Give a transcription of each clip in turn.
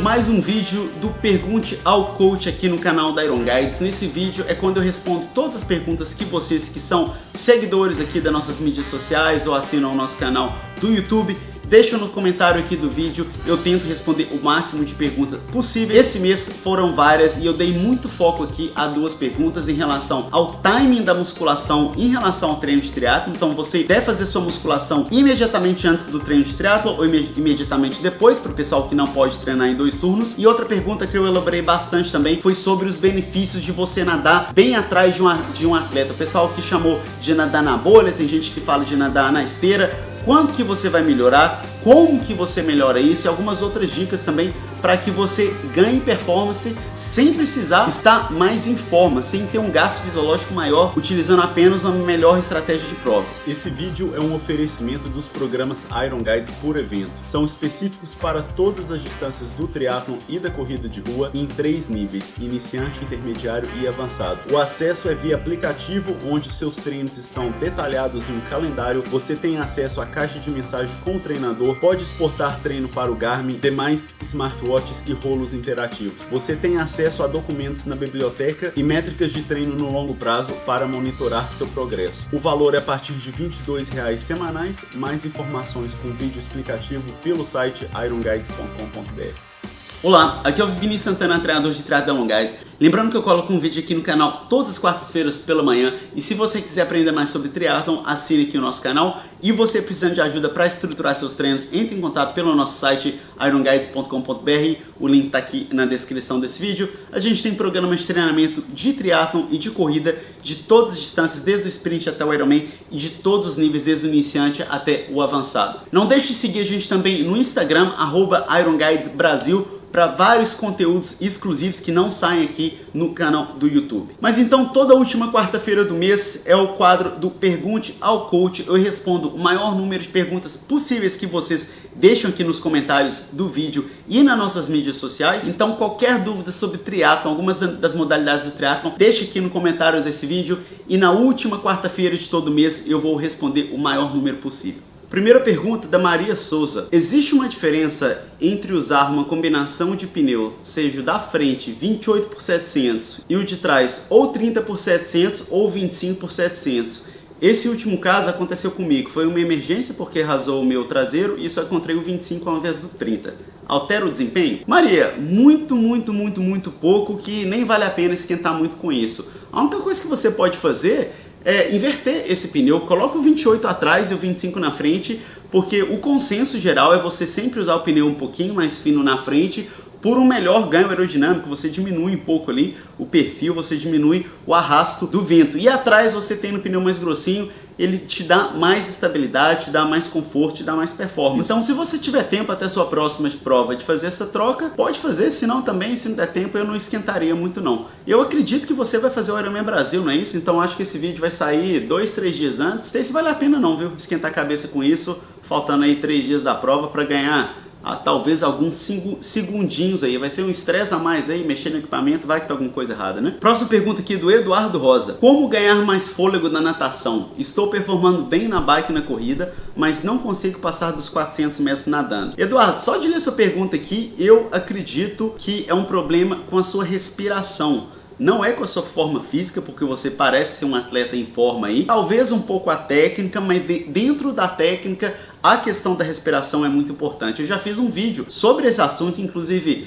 Mais um vídeo do Pergunte ao Coach aqui no canal da Iron Guides. Nesse vídeo é quando eu respondo todas as perguntas que vocês que são seguidores aqui das nossas mídias sociais ou assinam o nosso canal do YouTube deixam no comentário aqui do vídeo. Eu tento responder o máximo de perguntas possíveis. Esse mês foram várias e eu dei muito foco aqui a duas perguntas em relação ao timing da musculação em relação ao treino de triatlo. Então você deve fazer sua musculação imediatamente antes do treino de triatlo ou imediatamente depois, para o pessoal que não pode treinar em 2 turnos. E outra pergunta que eu elaborei bastante também foi sobre os benefícios de você nadar bem atrás de um atleta. O pessoal que chamou de nadar na bolha, tem gente que fala de nadar na esteira. Quanto que você vai melhorar, como que você melhora isso e algumas outras dicas também para que você ganhe performance sem precisar estar mais em forma, sem ter um gasto fisiológico maior, utilizando apenas uma melhor estratégia de prova. Esse vídeo é um oferecimento dos programas Iron Guides por evento. São específicos para todas as distâncias do triatlon e da corrida de rua em 3 níveis, iniciante, intermediário e avançado. O acesso é via aplicativo, onde seus treinos estão detalhados em um calendário. Você tem acesso à caixa de mensagem com o treinador, pode exportar treino para o Garmin, demais smartwatches e rolos interativos. Você tem acesso a documentos na biblioteca e métricas de treino no longo prazo para monitorar seu progresso. O valor é a partir de R$ 22,00 semanais. Mais informações com vídeo explicativo pelo site ironguides.com.br. Olá, aqui é o Vini Santana, treinador de triatlo da Iron Guides. Lembrando que eu coloco um vídeo aqui no canal todas as quartas-feiras pela manhã. E se você quiser aprender mais sobre triatlon, assine aqui o nosso canal. E você precisando de ajuda para estruturar seus treinos, entre em contato pelo nosso site ironguides.com.br. O link está aqui na descrição desse vídeo. A gente tem programas de treinamento de triatlon e de corrida de todas as distâncias, desde o sprint até o Ironman e de todos os níveis, desde o iniciante até o avançado. Não deixe de seguir a gente também no Instagram, @IronGuidesBrasil, para vários conteúdos exclusivos que não saem aqui no canal do YouTube. Mas então, toda última quarta-feira do mês é o quadro do Pergunte ao Coach. Eu respondo o maior número de perguntas possíveis que vocês deixam aqui nos comentários do vídeo e nas nossas mídias sociais. Então, qualquer dúvida sobre triatlon, algumas das modalidades do triatlon, deixa aqui no comentário desse vídeo e na última quarta-feira de todo mês eu vou responder o maior número possível. Primeira pergunta da Maria Souza. Existe uma diferença entre usar uma combinação de pneu, seja o da frente 28 por 700 e o de trás ou 30 por 700 ou 25 por 700? Esse último caso aconteceu comigo. Foi uma emergência porque rasou o meu traseiro e só encontrei o 25 ao invés do 30. Altera o desempenho? Maria, muito pouco, que nem vale a pena esquentar muito com isso. A única coisa que você pode fazer é inverter esse pneu, coloca o 28 atrás e o 25 na frente, porque o consenso geral é você sempre usar o pneu um pouquinho mais fino na frente, por um melhor ganho aerodinâmico. Você diminui um pouco ali o perfil, você diminui o arrasto do vento. E atrás você tem no pneu mais grossinho, ele te dá mais estabilidade, te dá mais conforto, te dá mais performance. Então, se você tiver tempo até a sua próxima prova de fazer essa troca, pode fazer. Se não, também, se não der tempo, eu não esquentaria muito não. Eu acredito que você vai fazer o Ironman Brasil, não é isso? Então acho que esse vídeo vai sair 2, 3 dias antes. Não sei se vale a pena não, viu? Esquentar a cabeça com isso, faltando aí 3 dias da prova para ganhar talvez alguns segundinhos aí. Vai ser um estresse a mais aí, mexer no equipamento, vai que tá alguma coisa errada, né? Próxima pergunta aqui do Eduardo Rosa. Como ganhar mais fôlego na natação? Estou performando bem na bike e na corrida, mas não consigo passar dos 400 metros nadando. Eduardo, só de ler sua pergunta aqui, eu acredito que é um problema com a sua respiração. Não é com a sua forma física, porque você parece ser um atleta em forma aí. Talvez um pouco a técnica, mas dentro da técnica, a questão da respiração é muito importante. Eu já fiz um vídeo sobre esse assunto, inclusive,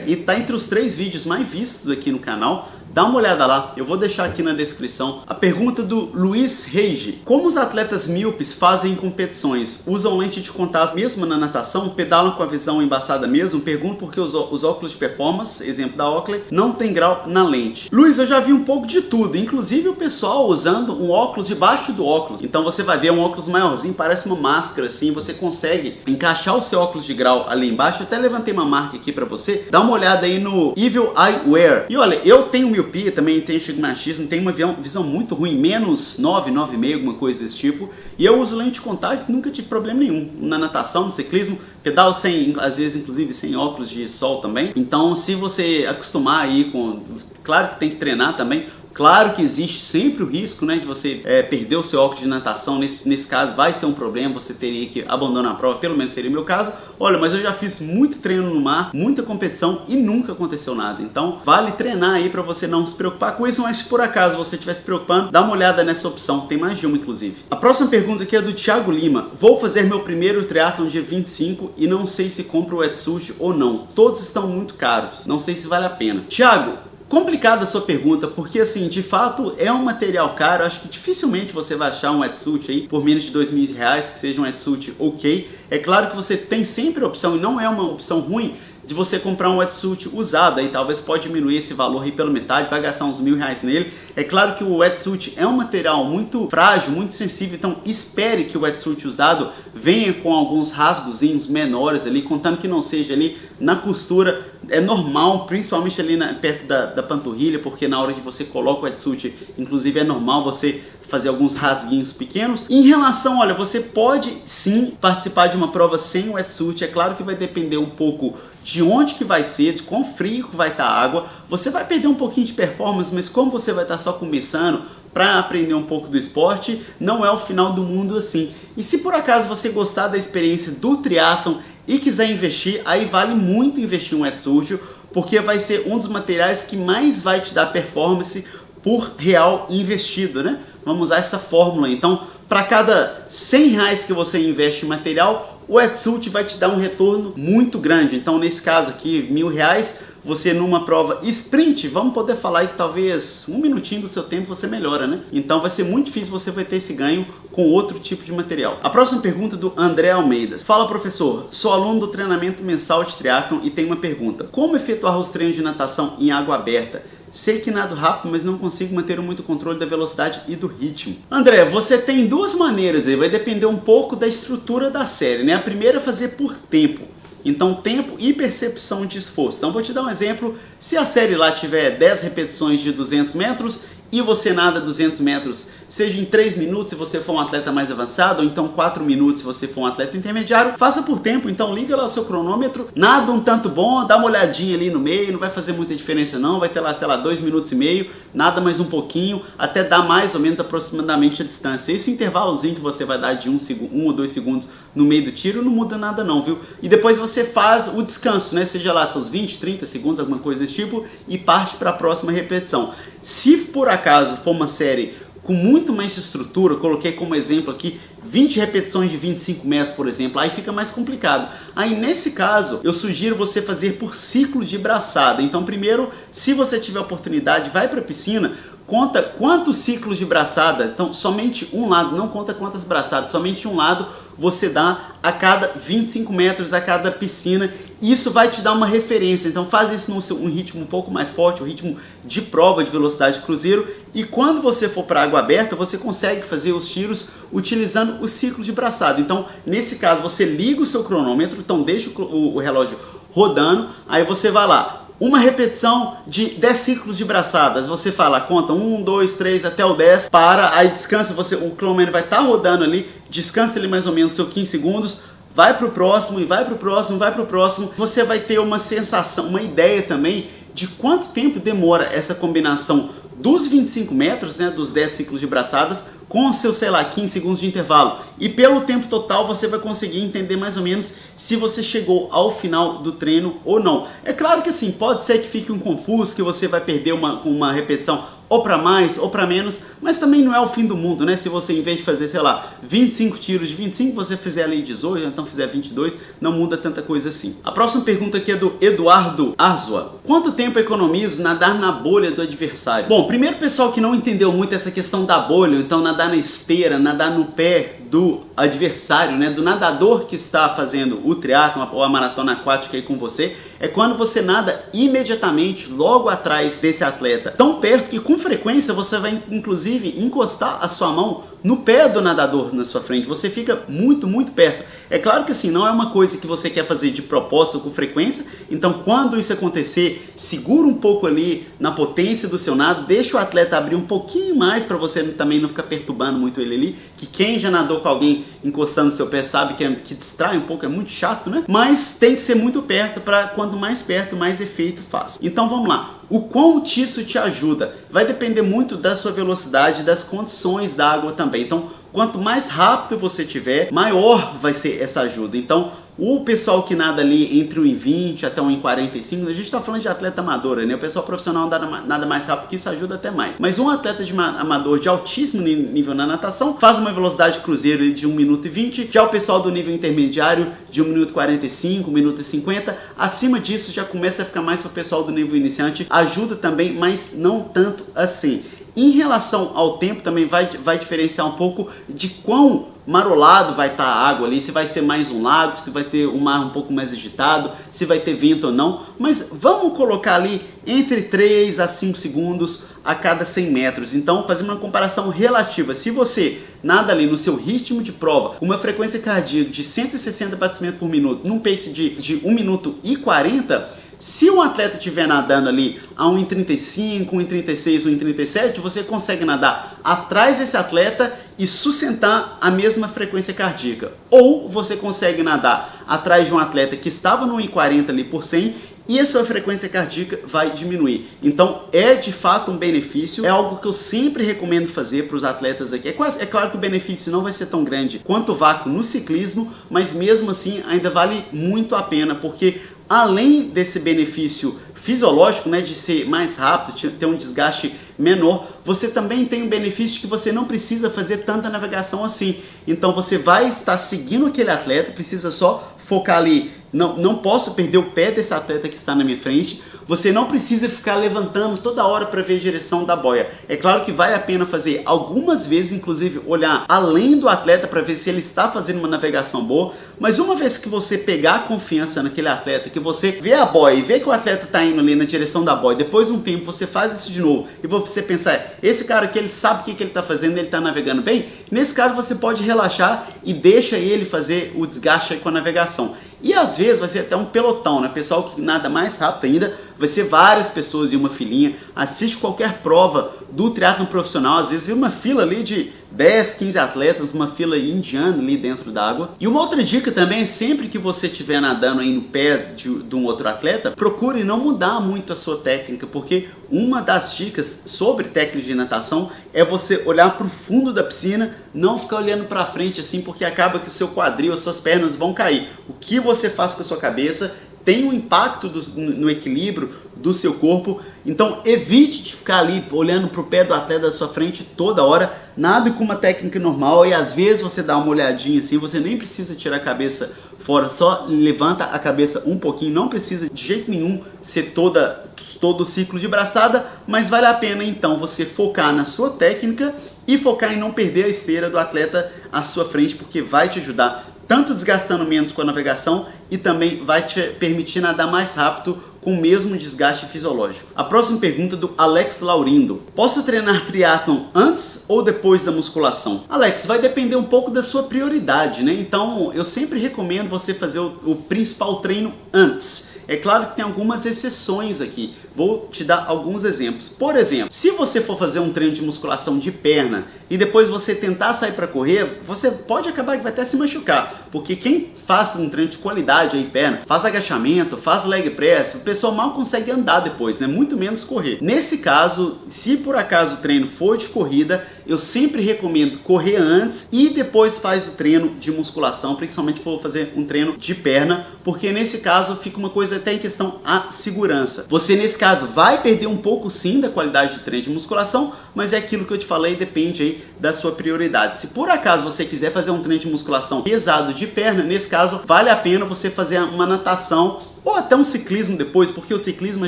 está entre os 3 vídeos mais vistos aqui no canal. Dá uma olhada lá, eu vou deixar aqui na descrição. A pergunta do Luiz Reige. Como os atletas míopes fazem em competições? Usam lente de contato mesmo na natação? Pedalam com a visão embaçada mesmo? Pergunto porque os óculos de performance, exemplo da Oakley, não tem grau na lente. Luiz, eu já vi um pouco de tudo, inclusive o pessoal usando um óculos debaixo do óculos. Então você vai ver um óculos maiorzinho, parece uma máscara assim, você consegue encaixar o seu óculos de grau ali embaixo. Eu até levantei uma marca aqui pra você. Dá uma olhada aí no Evil Eyewear. E olha, eu tenho miopia, também tenho estigmatismo, tenho uma visão muito ruim, menos 9, 9,5, alguma coisa desse tipo. E eu uso lente de contato, nunca tive problema nenhum. Na natação, no ciclismo, pedalo sem, às vezes inclusive sem óculos de sol também. Então se você acostumar aí com... Claro que tem que treinar também. Claro que existe sempre o risco, né, de você perder o seu óculos de natação. Nesse caso vai ser um problema, você teria que abandonar a prova, pelo menos seria o meu caso. Olha, mas eu já fiz muito treino no mar, muita competição e nunca aconteceu nada. Então vale treinar aí para você não se preocupar com isso, mas se por acaso você estiver se preocupando, dá uma olhada nessa opção, tem mais de uma inclusive. A próxima pergunta aqui é do Thiago Lima. Vou fazer meu primeiro triatlon no dia 25 e não sei se compro o wetsuit ou não. Todos estão muito caros, não sei se vale a pena. Thiago, complicada a sua pergunta, porque assim, de fato é um material caro. Acho que dificilmente você vai achar um wetsuit aí por menos de R$2.000 que seja um wetsuit ok. É claro que você tem sempre a opção, e não é uma opção ruim, de você comprar um wetsuit usado, aí talvez pode diminuir esse valor aí pela metade, vai gastar uns R$1.000 nele. É claro que o wetsuit é um material muito frágil, muito sensível, então espere que o wetsuit usado venha com alguns rasgozinhos menores ali, contando que não seja ali na costura. É normal, principalmente ali perto da panturrilha, porque na hora que você coloca o wetsuit, inclusive é normal você fazer alguns rasguinhos pequenos. Em relação, olha, você pode sim participar de uma prova sem wetsuit. É claro que vai depender um pouco de onde que vai ser, de quão frio que vai estar a água. Você vai perder um pouquinho de performance, mas como você vai estar só começando para aprender um pouco do esporte, não é o final do mundo assim. E se por acaso você gostar da experiência do triatlon e quiser investir, aí vale muito investir em um wetsuit, porque vai ser um dos materiais que mais vai te dar performance por real investido, né? Vamos usar essa fórmula. Então, para cada R$100 que você investe em material, o wetsuit vai te dar um retorno muito grande. Então, nesse caso aqui, R$1.000, você numa prova sprint, vamos poder falar aí que talvez um minutinho do seu tempo você melhora, né? Então vai ser muito difícil você vai ter esse ganho com outro tipo de material. A próxima pergunta é do André Almeida. Fala, professor, sou aluno do treinamento mensal de triatlon e tenho uma pergunta. Como efetuar os treinos de natação em água aberta? Sei que nado rápido, mas não consigo manter muito controle da velocidade e do ritmo. André, você tem duas maneiras aí, vai depender um pouco da estrutura da série, né? A primeira é fazer por tempo. Então, tempo e percepção de esforço. Então, vou te dar um exemplo. Se a série lá tiver 10 repetições de 200 metros e você nada 200 metros, seja em 3 minutos se você for um atleta mais avançado, ou então 4 minutos se você for um atleta intermediário, faça por tempo. Então liga lá o seu cronômetro, nada um tanto bom, dá uma olhadinha ali no meio, não vai fazer muita diferença não, vai ter lá, sei lá, 2 minutos e meio, nada mais um pouquinho, até dar mais ou menos aproximadamente a distância. Esse intervalozinho que você vai dar de 1 ou 2 segundos no meio do tiro não muda nada não, viu? E depois você faz o descanso, né? Seja lá seus 20, 30 segundos, alguma coisa desse tipo, e parte para a próxima repetição. Se por acaso for uma série com muito mais estrutura, coloquei como exemplo aqui 20 repetições de 25 metros, por exemplo, aí fica mais complicado. Aí nesse caso, eu sugiro você fazer por ciclo de braçada. Então primeiro, se você tiver oportunidade, vai para a piscina, conta quantos ciclos de braçada, então somente um lado, não conta quantas braçadas, somente um lado você dá a cada 25 metros a cada piscina. Isso vai te dar uma referência, então faz isso num ritmo um pouco mais forte, um ritmo de prova de velocidade cruzeiro, e quando você for para água aberta, você consegue fazer os tiros utilizando o ciclo de braçada. Então, nesse caso, você liga o seu cronômetro, então deixa o relógio rodando, aí você vai lá, uma repetição de 10 ciclos de braçadas, você fala, conta 1, 2, 3 até o 10, para, aí descansa, o cronômetro vai estar rodando ali, descansa ali mais ou menos seus 15 segundos, vai pro próximo e vai pro próximo, vai pro próximo. Você vai ter uma sensação, uma ideia também de quanto tempo demora essa combinação dos 25 metros, né, dos 10 ciclos de braçadas, com os seus, sei lá, 15 segundos de intervalo. E pelo tempo total você vai conseguir entender mais ou menos se você chegou ao final do treino ou não. É claro que assim, pode ser que fique um confuso, que você vai perder uma repetição ou para mais ou para menos, mas também não é o fim do mundo, né? Se você, em vez de fazer, sei lá, 25 tiros de 25, você fizer ali 18, então fizer 22, não muda tanta coisa assim. A próxima pergunta aqui é do Eduardo Arzua. Quanto tempo economizo nadar na bolha do adversário? Bom, primeiro, pessoal que não entendeu muito essa questão da bolha, então nadar na esteira, nadar no pé do adversário, né, do nadador que está fazendo o triatlon ou a maratona aquática aí com você, é quando você nada imediatamente logo atrás desse atleta, tão perto que com frequência você vai inclusive encostar a sua mão no pé do nadador na sua frente, você fica muito, muito perto. É claro que assim, não é uma coisa que você quer fazer de propósito com frequência, então quando isso acontecer, segura um pouco ali na potência do seu nado, deixa o atleta abrir um pouquinho mais para você também não ficar perturbando muito ele ali, que quem já nadou com alguém encostando no seu pé sabe que distrai um pouco, é muito chato, né? Mas tem que ser muito perto para quanto mais perto, mais efeito faz. Então vamos lá. o quanto isso te ajuda? Vai depender muito da sua velocidade, das condições da água também. Então, quanto mais rápido você tiver, maior vai ser essa ajuda. Então, o pessoal que nada ali entre 1,20 até 1,45, a gente está falando de atleta amador, né? O pessoal profissional nada mais rápido que isso, ajuda até mais. Mas um atleta amador de altíssimo nível na natação faz uma velocidade cruzeiro de 1 minuto e 20. Já o pessoal do nível intermediário de 1 minuto e 45, 1 minuto e 50. Acima disso já começa a ficar mais para o pessoal do nível iniciante. Ajuda também, mas não tanto assim. Em relação ao tempo também vai diferenciar um pouco de quão marolado vai estar a água ali, se vai ser mais um lago, se vai ter um mar um pouco mais agitado, se vai ter vento ou não. Mas vamos colocar ali entre 3 a 5 segundos a cada 100 metros. Então, fazendo uma comparação relativa, se você nada ali no seu ritmo de prova, com uma frequência cardíaca de 160 batimentos por minuto, num pace de 1 minuto e 40, se um atleta estiver nadando ali a 1,35, 1,36, 1,37, você consegue nadar atrás desse atleta e sustentar a mesma frequência cardíaca. Ou você consegue nadar atrás de um atleta que estava no 1,40 ali por 100 e a sua frequência cardíaca vai diminuir. Então é de fato um benefício, é algo que eu sempre recomendo fazer para os atletas aqui. É claro que o benefício não vai ser tão grande quanto o vácuo no ciclismo, mas mesmo assim ainda vale muito a pena, porque além desse benefício fisiológico, né, de ser mais rápido, ter um desgaste menor, você também tem o benefício que você não precisa fazer tanta navegação assim. Então você vai estar seguindo aquele atleta, precisa só focar ali, não posso perder o pé desse atleta que está na minha frente. Você não precisa ficar levantando toda hora para ver a direção da boia. É claro que vale a pena fazer algumas vezes, inclusive olhar além do atleta para ver se ele está fazendo uma navegação boa, mas uma vez que você pegar a confiança naquele atleta, que você vê a boia e vê que o atleta está indo ali na direção da boia, depois de um tempo você faz isso de novo e você pensar, esse cara aqui ele sabe o que ele está fazendo, ele está navegando bem, nesse caso você pode relaxar e deixa ele fazer o desgaste aí com a navegação. E às vezes vai ser até um pelotão, né? Pessoal que nada mais rápido ainda, vai ser várias pessoas em uma filinha. Assiste qualquer prova do triatlon profissional, às vezes vê uma fila ali de 10, 15 atletas, uma fila indiana ali dentro d'água. E uma outra dica também é sempre que você estiver nadando aí no pé de um outro atleta, procure não mudar muito a sua técnica, porque uma das dicas sobre técnica de natação é você olhar para o fundo da piscina, não ficar olhando para frente assim, porque acaba que o seu quadril, as suas pernas vão cair. O que você faz com a sua cabeça tem um impacto no equilíbrio do seu corpo, então evite de ficar ali olhando para o pé do atleta da sua frente toda hora, nada com uma técnica normal, e às vezes você dá uma olhadinha assim, você nem precisa tirar a cabeça fora, só levanta a cabeça um pouquinho, não precisa de jeito nenhum ser todo o ciclo de braçada, mas vale a pena então você focar na sua técnica e focar em não perder a esteira do atleta à sua frente, porque vai te ajudar tanto desgastando menos com a navegação e também vai te permitir nadar mais rápido com o mesmo desgaste fisiológico. A próxima pergunta é do Alex Laurindo. Posso treinar triatlon antes ou depois da musculação? Alex, vai depender um pouco da sua prioridade, né? Então eu sempre recomendo você fazer o principal treino antes. É claro que tem algumas exceções aqui. Vou te dar alguns exemplos. Por exemplo, se você for fazer um treino de musculação de perna e depois você tentar sair para correr, você pode acabar que vai até se machucar. Porque quem faz um treino de qualidade aí perna, faz agachamento, faz leg press, o pessoal mal consegue andar depois, né? Muito menos correr. Nesse caso, se por acaso o treino for de corrida, eu sempre recomendo correr antes e depois faz o treino de musculação, principalmente se for fazer um treino de perna, porque nesse caso fica uma coisa até em questão a segurança. Você nesse caso vai perder um pouco sim da qualidade de treino de musculação, mas é aquilo que eu te falei, depende aí da sua prioridade. Se por acaso você quiser fazer um treino de musculação pesado de perna, nesse caso vale a pena você fazer uma natação ou até um ciclismo depois, porque o ciclismo a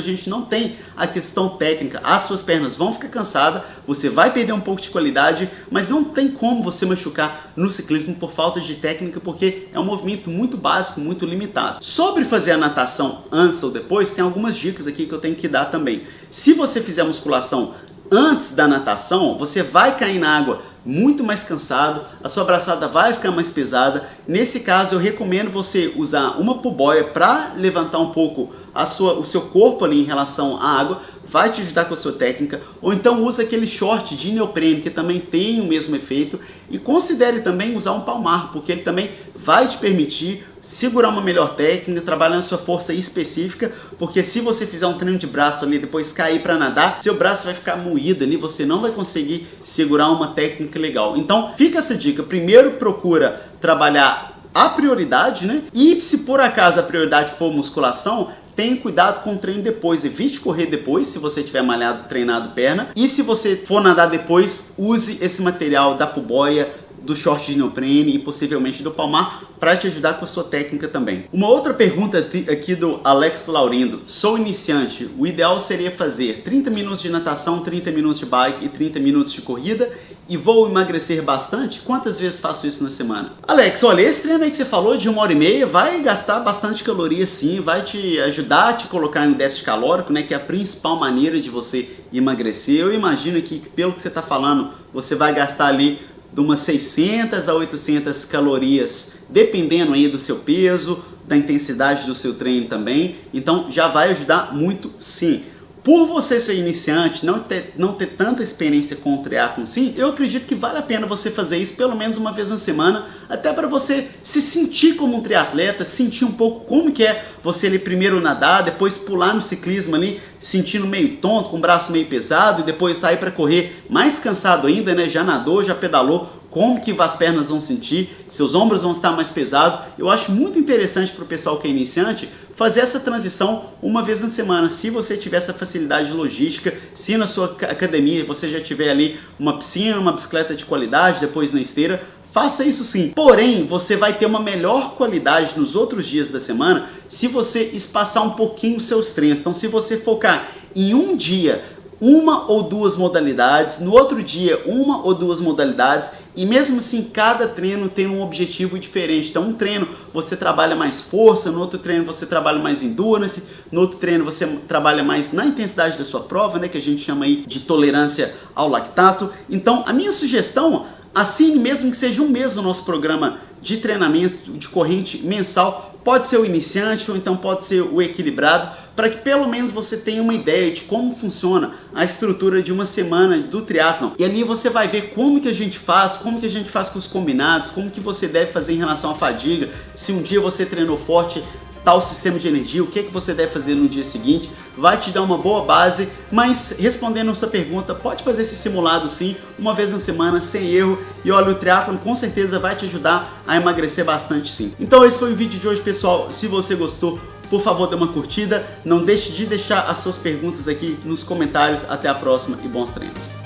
gente não tem a questão técnica, as suas pernas vão ficar cansadas, você vai perder um pouco de qualidade, mas não tem como você machucar no ciclismo por falta de técnica, porque é um movimento muito básico, muito limitado. Sobre fazer a natação antes ou depois, tem algumas dicas aqui que eu tenho que dar também. Se você fizer a musculação antes da natação, você vai cair na água muito mais cansado, a sua braçada vai ficar mais pesada. Nesse caso eu recomendo você usar uma puboia para levantar um pouco o seu corpo ali em relação à água, vai te ajudar com a sua técnica, ou então usa aquele short de neoprene que também tem o mesmo efeito, e considere também usar um palmar, porque ele também vai te permitir segurar uma melhor técnica, trabalhar na sua força específica, porque se você fizer um treino de braço ali, depois cair para nadar, seu braço vai ficar moído ali, você não vai conseguir segurar uma técnica legal. Então, fica essa dica. Primeiro, procura trabalhar a prioridade, né? E se por acaso a prioridade for musculação, tenha cuidado com o treino depois, evite correr depois se você tiver malhado, treinado perna, e se você for nadar depois, use esse material da Puboia, do short de neoprene e possivelmente do Palmar para te ajudar com a sua técnica também. Uma outra pergunta aqui do Alex Laurindo: sou iniciante, o ideal seria fazer 30 minutos de natação, 30 minutos de bike e 30 minutos de corrida e vou emagrecer bastante? Quantas vezes faço isso na semana? Alex, olha, esse treino aí que você falou de 1h30 vai gastar bastante caloria sim, vai te ajudar a te colocar em um déficit calórico, né, que é a principal maneira de você emagrecer. Eu imagino que pelo que você está falando, você vai gastar ali de umas 600 a 800 calorias, dependendo aí do seu peso, da intensidade do seu treino também. Então já vai ajudar muito sim. Por você ser iniciante, não ter tanta experiência com o triatlon sim, eu acredito que vale a pena você fazer isso pelo menos uma vez na semana, até para você se sentir como um triatleta, sentir um pouco como que é você ali primeiro nadar, depois pular no ciclismo ali, sentindo meio tonto, com o braço meio pesado, e depois sair para correr mais cansado ainda, né? Já nadou, já pedalou, como que as pernas vão sentir, seus ombros vão estar mais pesados. Eu acho muito interessante para o pessoal que é iniciante fazer essa transição uma vez na semana, se você tiver essa facilidade logística, se na sua academia você já tiver ali uma piscina, uma bicicleta de qualidade, depois na esteira, faça isso sim. Porém, você vai ter uma melhor qualidade nos outros dias da semana se você espaçar um pouquinho os seus treinos. Então, se você focar em um dia, uma ou duas modalidades, no outro dia uma ou duas modalidades, e mesmo assim cada treino tem um objetivo diferente. Então um treino você trabalha mais força, no outro treino você trabalha mais endurance, no outro treino você trabalha mais na intensidade da sua prova, né, que a gente chama aí de tolerância ao lactato. Então a minha sugestão, assine mesmo que seja um mês no nosso programa de treinamento de corrente mensal. Pode ser o iniciante ou então pode ser o equilibrado, para que pelo menos você tenha uma ideia de como funciona a estrutura de uma semana do triatlon. E ali você vai ver como que a gente faz, como que a gente faz com os combinados, como que você deve fazer em relação à fadiga, se um dia você treinou forte, tal sistema de energia, o que você deve fazer no dia seguinte, vai te dar uma boa base. Mas respondendo a sua pergunta, pode fazer esse simulado sim, uma vez na semana, sem erro, e olha, o triatlon com certeza vai te ajudar a emagrecer bastante sim. Então esse foi o vídeo de hoje, pessoal. Se você gostou, por favor, dê uma curtida, não deixe de deixar as suas perguntas aqui nos comentários. Até a próxima e bons treinos!